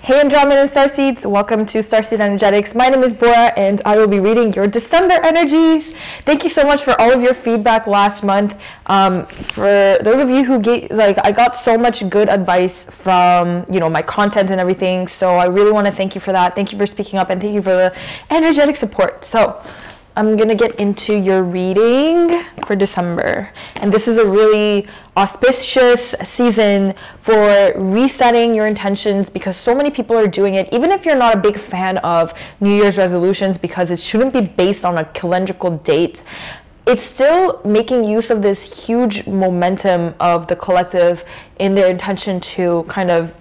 Hey Andromedan Starseeds, welcome to Starseed Energetics. My name is Bora and I will be reading your December energies. Thank you so much for all of your feedback last month. For those of you who I got so much good advice from, my content and everything. So I really want to thank you for that. Thank you for speaking up and thank you for the energetic support. So I'm going to get into your reading for December. And this is a really auspicious season for resetting your intentions because so many people are doing it. Even if you're not a big fan of New Year's resolutions because it shouldn't be based on a calendrical date, it's still making use of this huge momentum of the collective in their intention to kind of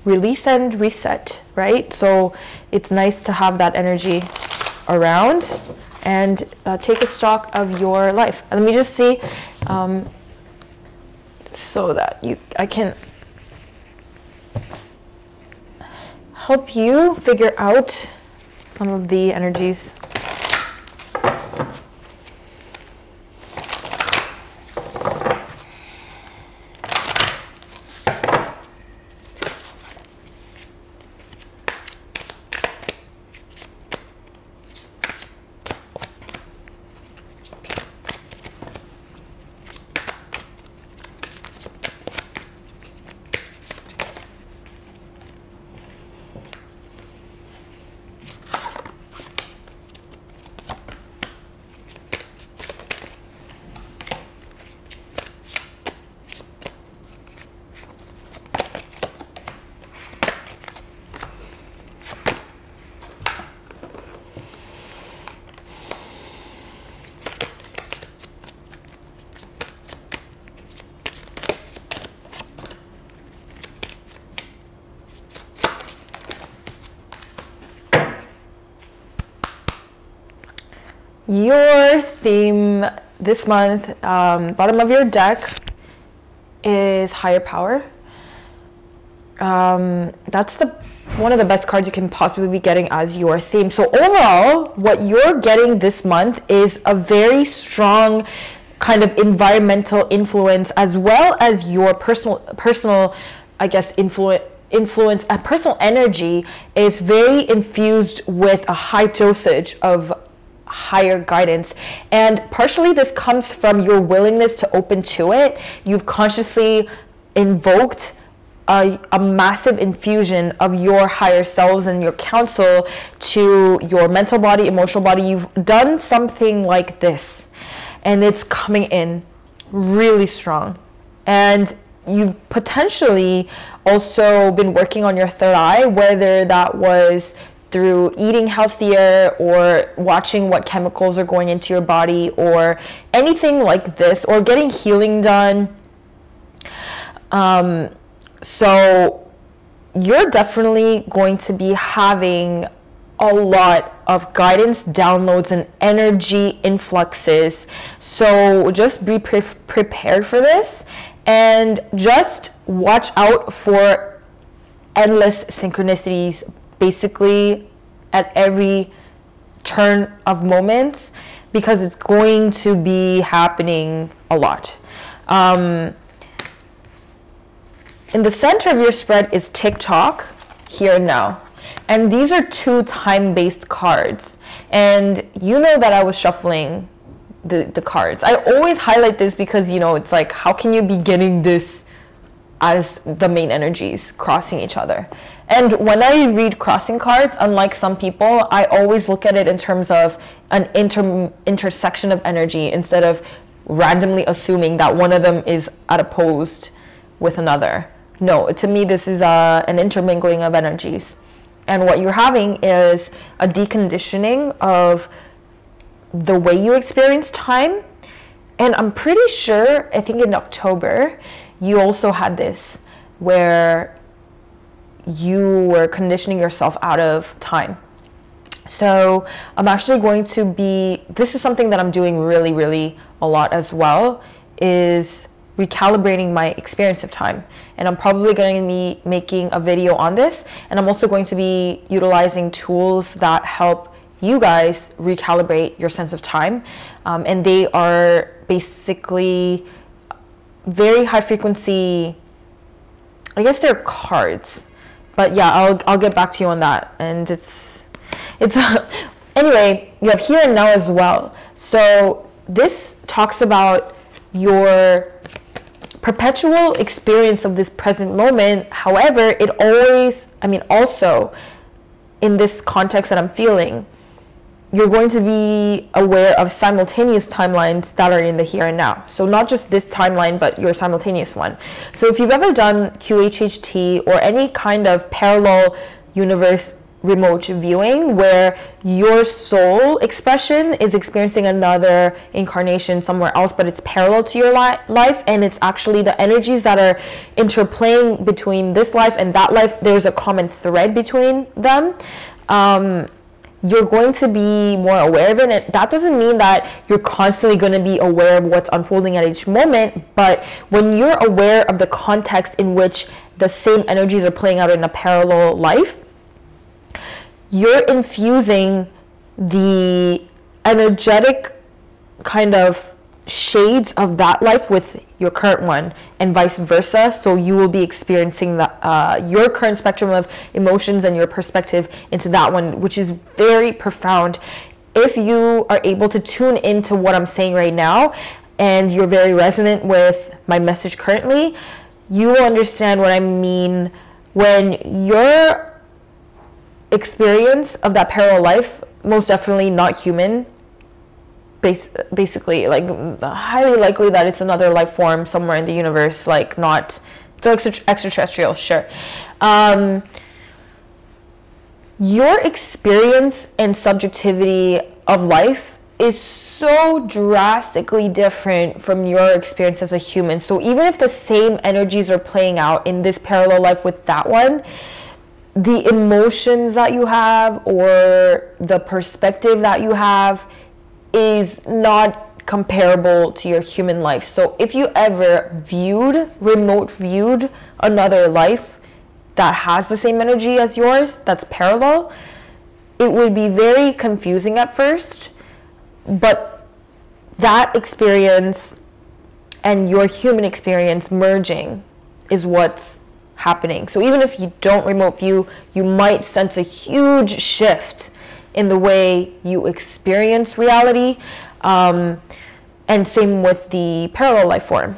release and reset, right? So it's nice to have that energy around and take a stock of your life. And let me just see so that I can help you figure out some of the energies. Your theme this month, bottom of your deck, is higher power. That's one of the best cards you can possibly be getting as your theme. So overall, what you're getting this month is a very strong kind of environmental influence, as well as your personal, I guess, influence and personal energy is very infused with a high dosage of higher guidance. And partially this comes from your willingness to open to it. You've consciously invoked a massive infusion of your higher selves and your counsel to your mental body, emotional body. You've done something like this and it's coming in really strong. And you've potentially also been working on your third eye, whether that was through eating healthier or watching what chemicals are going into your body or anything like this, or getting healing done. So you're definitely going to be having a lot of guidance, downloads, and energy influxes. So just be prepared for this and just watch out for endless synchronicities basically at every turn of moments, because it's going to be happening a lot. In the center of your spread is TikTok, here and now. And these are two time-based cards. And you know that I was shuffling the cards. I always highlight this because, it's like, how can you be getting this as the main energies crossing each other? And when I read crossing cards, unlike some people, I always look at it in terms of an intersection of energy instead of randomly assuming that one of them is at opposed with another. No, to me, this is an intermingling of energies. And what you're having is a deconditioning of the way you experience time. And I'm pretty sure, I think in October, you also had this where you were conditioning yourself out of time. So I'm actually going to be, this is something that I'm doing really, really a lot as well, is recalibrating my experience of time. And I'm probably going to be making a video on this. And I'm also going to be utilizing tools that help you guys recalibrate your sense of time. And they are basically very high frequency, I guess they're cards, but yeah, I'll get back to you on that. And it's anyway, you have here and now as well. So this talks about your perpetual experience of this present moment. However, it always, also in this context that I'm feeling, you're going to be aware of simultaneous timelines that are in the here and now. So not just this timeline, but your simultaneous one. So if you've ever done QHHT or any kind of parallel universe remote viewing where your soul expression is experiencing another incarnation somewhere else, but it's parallel to your life, and it's actually the energies that are interplaying between this life and that life, there's a common thread between them. You're going to be more aware of it. And that doesn't mean that you're constantly going to be aware of what's unfolding at each moment, but when you're aware of the context in which the same energies are playing out in a parallel life, you're infusing the energetic kind of shades of that life with your current one, and vice versa. So you will be experiencing your current spectrum of emotions and your perspective into that one, which is very profound. If you are able to tune into what I'm saying right now, and you're very resonant with my message currently, you will understand what I mean when your experience of that parallel life, most definitely not human, basically, like highly likely that it's another life form somewhere in the universe, like not, so extraterrestrial, sure. Your experience and subjectivity of life is so drastically different from your experience as a human. So even if the same energies are playing out in this parallel life with that one, the emotions that you have or the perspective that you have is not comparable to your human life. So if you ever remote viewed another life that has the same energy as yours, that's parallel, it would be very confusing at first, but that experience and your human experience merging is what's happening. So even if you don't remote view, you might sense a huge shift in the way you experience reality, and same with the parallel life form.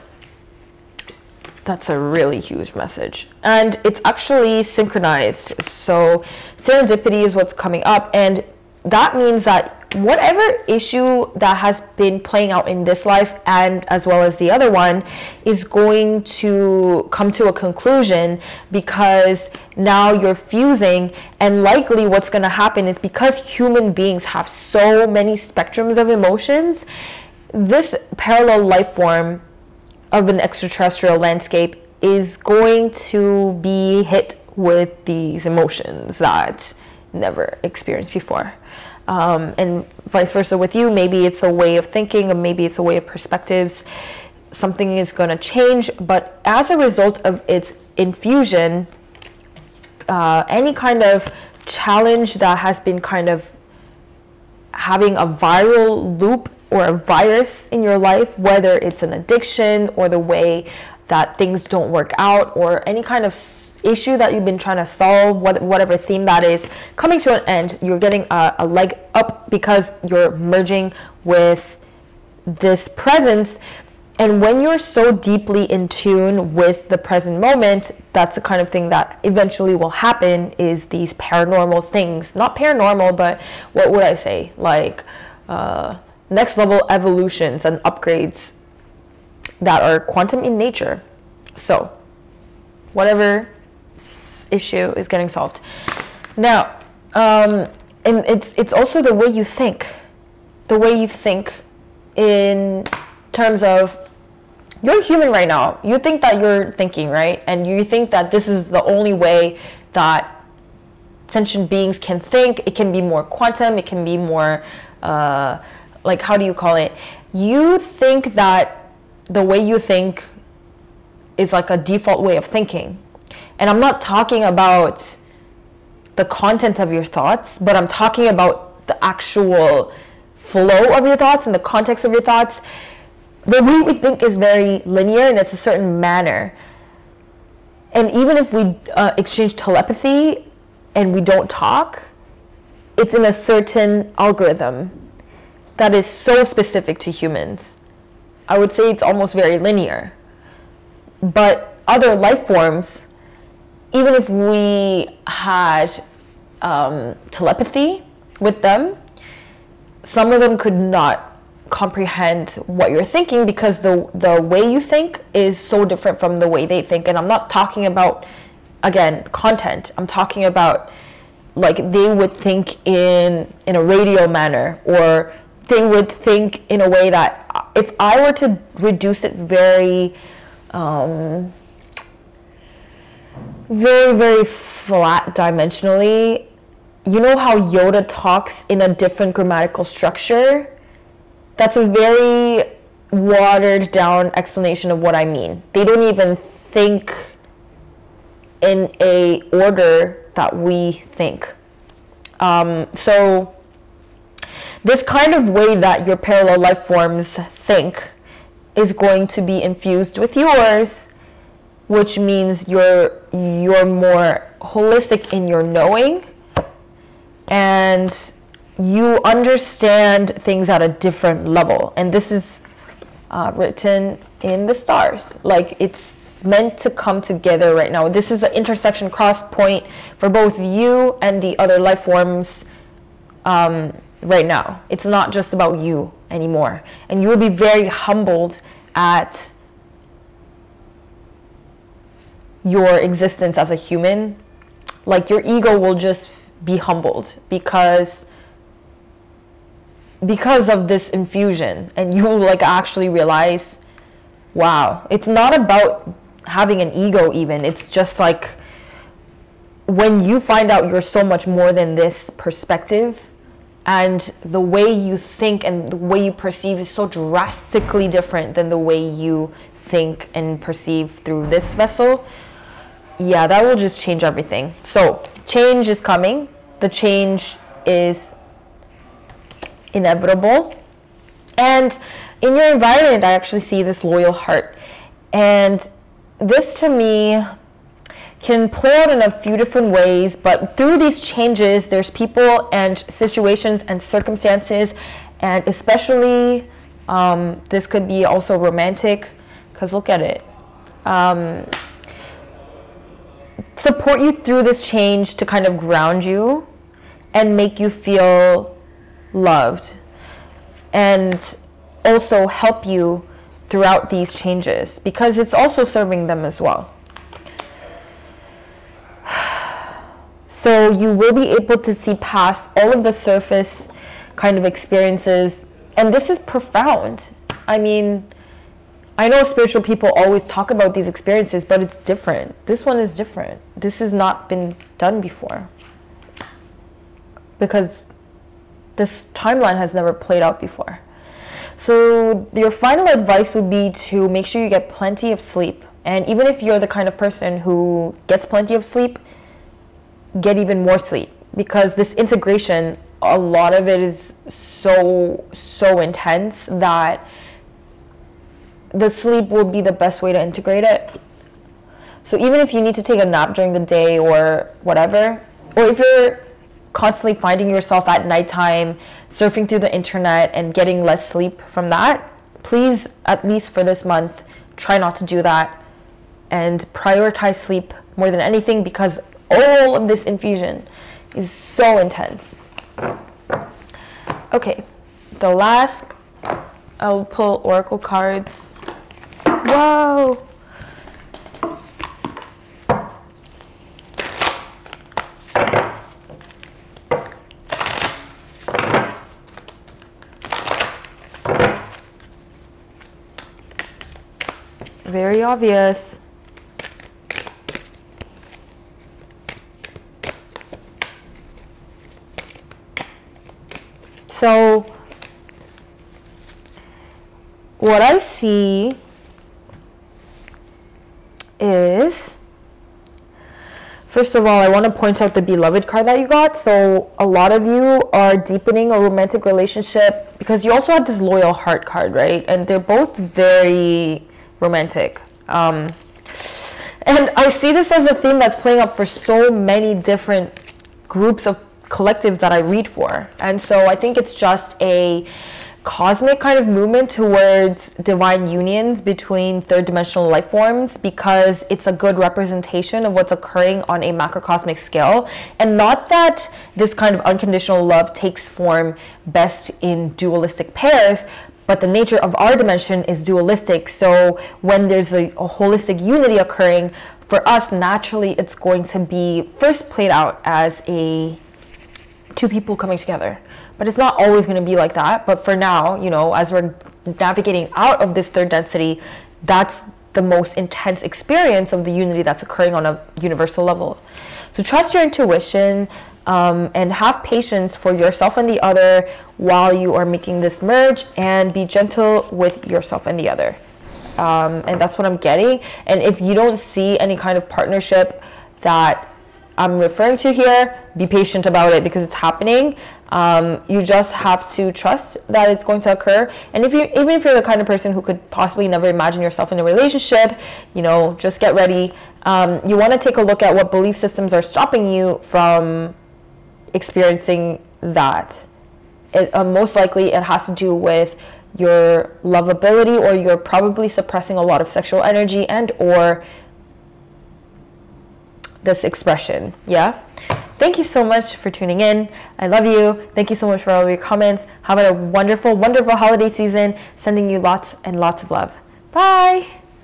That's a really huge message, and it's actually synchronized. So serendipity is what's coming up, and that means that whatever issue that has been playing out in this life and as well as the other one is going to come to a conclusion, because now you're fusing, and likely what's going to happen is, because human beings have so many spectrums of emotions, this parallel life form of an extraterrestrial landscape is going to be hit with these emotions that never experienced before. And vice versa with you. Maybe it's a way of thinking, or maybe it's a way of perspectives. Something is going to change, but as a result of its infusion, any kind of challenge that has been kind of having a viral loop or a virus in your life, whether it's an addiction or the way that things don't work out, or any kind of issue that you've been trying to solve, whatever theme that is, coming to an end, you're getting a leg up because you're merging with this presence. And when you're so deeply in tune with the present moment, that's the kind of thing that eventually will happen, is these paranormal things. Not paranormal, but what would I say? Like next level evolutions and upgrades that are quantum in nature. So whatever issue is getting solved. Now, and it's also the way you think. The way you think in terms of, you're human right now. You think that you're thinking, right? And you think that this is the only way that sentient beings can think. It can be more quantum. It can be more, like, how do you call it? You think that the way you think is like a default way of thinking. And I'm not talking about the content of your thoughts, but I'm talking about the actual flow of your thoughts and the context of your thoughts. the way we think is very linear, and it's a certain manner. And even if we exchange telepathy and we don't talk, it's in a certain algorithm that is so specific to humans. I would say it's almost very linear. But other life forms, even if we had telepathy with them, some of them could not comprehend what you're thinking, because the way you think is so different from the way they think. And I'm not talking about, again, content. I'm talking about, like, they would think in a radio manner, or they would think in a way that, if I were to reduce it very very flat dimensionally, you know how Yoda talks in a different grammatical structure? That's a very watered down explanation of what I mean. They don't even think in a order that we think. So this kind of way that your parallel life forms think is going to be infused with yours, which means you're more holistic in your knowing, and you understand things at a different level. And this is written in the stars. Like, it's meant to come together right now. This is an intersection, cross point for both you and the other life forms right now. It's not just about you anymore. And you will be very humbled at your existence as a human. Like, your ego will just be humbled because of this infusion, and you will, like, actually realize, wow, it's not about having an ego even. It's just like, when you find out you're so much more than this perspective, and the way you think and the way you perceive is so drastically different than the way you think and perceive through this vessel, yeah, that will just change everything. So change is coming. The change is inevitable. And in your environment, I actually see this loyal heart. And this, to me, can play out in a few different ways, but through these changes, there's people and situations and circumstances, and especially this could be also romantic, because look at it, support you through this change to kind of ground you and make you feel loved, and also help you throughout these changes, because it's also serving them as well. So you will be able to see past all of the surface kind of experiences. And this is profound. I mean, I know spiritual people always talk about these experiences, but it's different. This one is different. This has not been done before, because this timeline has never played out before. So your final advice would be to make sure you get plenty of sleep. And even if you're the kind of person who gets plenty of sleep, get even more sleep, because this integration, a lot of it is so intense that the sleep will be the best way to integrate it. So even if you need to take a nap during the day or whatever, or if you're constantly finding yourself at nighttime surfing through the internet and getting less sleep from that, please, at least for this month, try not to do that and prioritize sleep more than anything, because all of this infusion is so intense. Okay, the last, I'll pull oracle cards. Whoa! Very obvious. So what I see is, for First of all, I want to point out the beloved card that you got. So a lot of you are deepening a romantic relationship because you also had this loyal heart card, right? And they're both very romantic. And I see this as a theme that's playing up for so many different groups of collectives that I read for. And so I think it's just a cosmic kind of movement towards divine unions between third dimensional life forms, because it's a good representation of what's occurring on a macrocosmic scale. And not that this kind of unconditional love takes form best in dualistic pairs, but the nature of our dimension is dualistic. So when there's a holistic unity occurring, for us, naturally, it's going to be first played out as two people coming together. But it's not always going to be like that. But for now, you know, as we're navigating out of this third density, that's the most intense experience of the unity that's occurring on a universal level. So trust your intuition, and have patience for yourself and the other while you are making this merge, and be gentle with yourself and the other. And that's what I'm getting. And if you don't see any kind of partnership that I'm referring to here, be patient about it because it's happening. You just have to trust that it's going to occur. And even if you're the kind of person who could possibly never imagine yourself in a relationship, you know, just get ready. You want to take a look at what belief systems are stopping you from experiencing that. Most likely it has to do with your lovability, or you're probably suppressing a lot of sexual energy and or this expression. Yeah. Thank you so much for tuning in. I love you. Thank you so much for all your comments. Have a wonderful, wonderful holiday season. Sending you lots and lots of love. Bye.